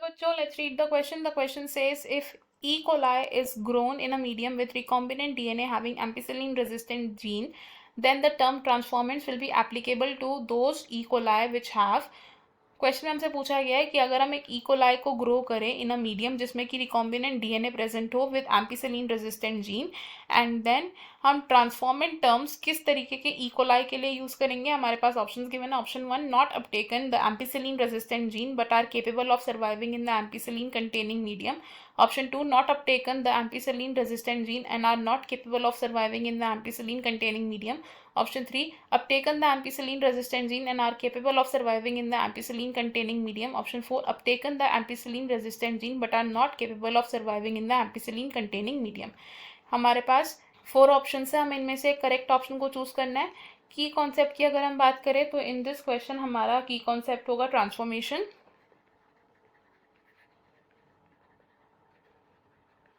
बच्चों, let's read the question. The question says, if E. coli is grown in a medium with recombinant DNA having ampicillin resistant gene, then the term transformants will be applicable to those E. coli which have. Question में हमसे पूछा गया है कि अगर हम एक E coli को ग्रो करें इन अ मीडियम जिसमें कि रिकॉम्बिनेंट डीएनए प्रेजेंट हो with ampicillin resistant gene, and then हम ट्रांसफॉर्मेंट टर्म्स किस तरीके के इकोलाई के लिए यूज करेंगे. हमारे पास ऑप्शंस गिवन है. Option 1, not uptaken the ampicillin resistant gene but are capable of surviving in the ampicillin containing medium. Option 2, not uptaken the ampicillin resistant gene and are not capable of surviving in the ampicillin containing medium. Option 3, uptaken the ampicillin resistant gene and are capable of surviving in the ampicillin containing medium. Option 4, uptaken the ampicillin resistant gene but are not capable of surviving in the ampicillin containing medium. हमारे पास 4 option है. हमें इनमें से correct option को choose करना है. की concept की अगर हम बात करें तो इन दिस क्वेश्चन हमारा की कॉन्सेप्ट होगा ट्रांसफॉर्मेशन.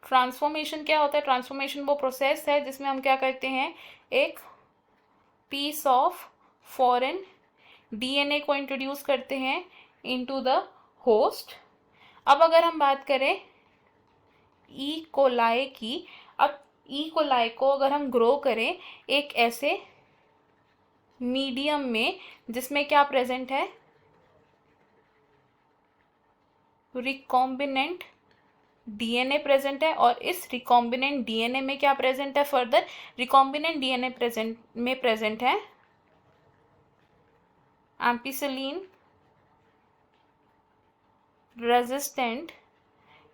ट्रांसफॉर्मेशन क्या होता है? ट्रांसफॉर्मेशन वो प्रोसेस है जिसमें हम क्या करते हैं, एक पीस ऑफ फॉरेन डीएनए को इंट्रोड्यूस करते हैं इनटू द होस्ट. अब अगर हम बात करें ई कोलाई की, अब ई कोलाई को अगर हम ग्रो करें एक ऐसे मीडियम में जिसमें क्या प्रेजेंट है, रिकॉम्बिनेंट डीएनए प्रेजेंट है, और इस रिकॉम्बिनेंट डीएनए में क्या प्रेजेंट है, फर्दर रिकॉम्बिनेंट डीएनए प्रेजेंट है एम्पिसिलिन रेजिस्टेंट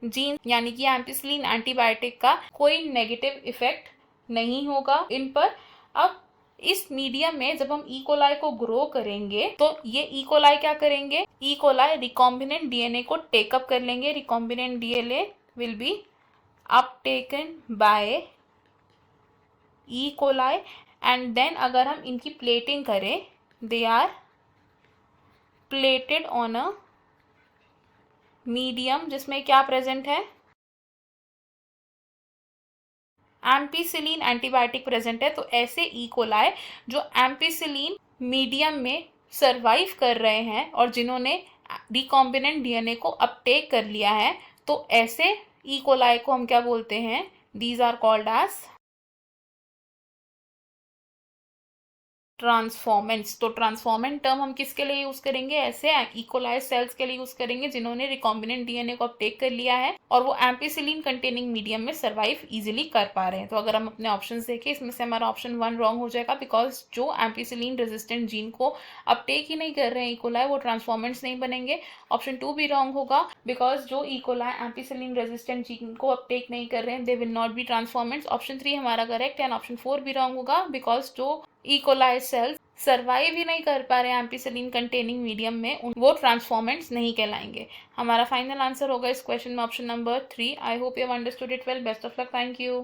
जीन, यानी कि एम्पिसिलिन एंटीबायोटिक का कोई नेगेटिव इफेक्ट नहीं होगा इन पर. अब इस मीडियम में जब हम ई कोलाई को ग्रो करेंगे तो ये ई कोलाई क्या करेंगे, ई कोलाई रिकॉम्बिनेंट डीएनए को टेकअप कर लेंगे. Recombinant DNA will be uptaken by E. coli and then अगर हम इनकी प्लेटिंग करें, they are plated on a medium जिसमें क्या प्रेजेंट है, एम्पिसिलिन एंटीबायोटिक प्रेजेंट है. तो ऐसे ई कोलाई जो एम्पिसिलिन मीडियम में सर्वाइव कर रहे हैं और जिन्होंने रिकॉम्बिनेंट डीएनए को अपटेक कर लिया है, तो ऐसे ई कोलाई को हम क्या बोलते हैं, these are called as transformants. तो ट्रांसफॉर्मेंट टर्म हम किसके लिए यूज करेंगे, ऐसे इकोलाई सेल्स के लिए यूज करेंगे जिन्होंने रिकॉम्बिनेंट डीएनए को अपटेक कर लिया है और वो एम्पिसिलिन कंटेनिंग मीडियम में सर्वाइव इजीली कर पा रहे हैं. तो अगर हम अपने ऑप्शंस देखें, इसमें से हमारा ऑप्शन 1 रॉन्ग हो जाएगा, बिकॉज जो एम्पिसिलिन रेजिस्टेंट जीन को अपटेक ही नहीं कर रहे हैं इकोलाई, वो ट्रांसफॉर्मेंट्स नहीं बनेंगे. ऑप्शन 2 भी रॉन्ग होगा, बिकॉज जो इकोलाई एम्पिसिलिन रेजिस्टेंट जीन को अपटेक नहीं कर रहे हैं, they will not be transformants. Option 3 हमारा करेक्ट है, एंड ऑप्शन 4 भी रॉन्ग होगा, बिकॉज जो ई कोलाई सेल्स सर्वाइव ही नहीं कर पा रहे हैं एम्पिसिलिन कंटेनिंग मीडियम में, वो ट्रांसफॉर्मेंट्स नहीं कहलाएंगे. हमारा फाइनल आंसर होगा इस क्वेश्चन में option number 3. I hope you have understood it well. Best of luck. Thank you.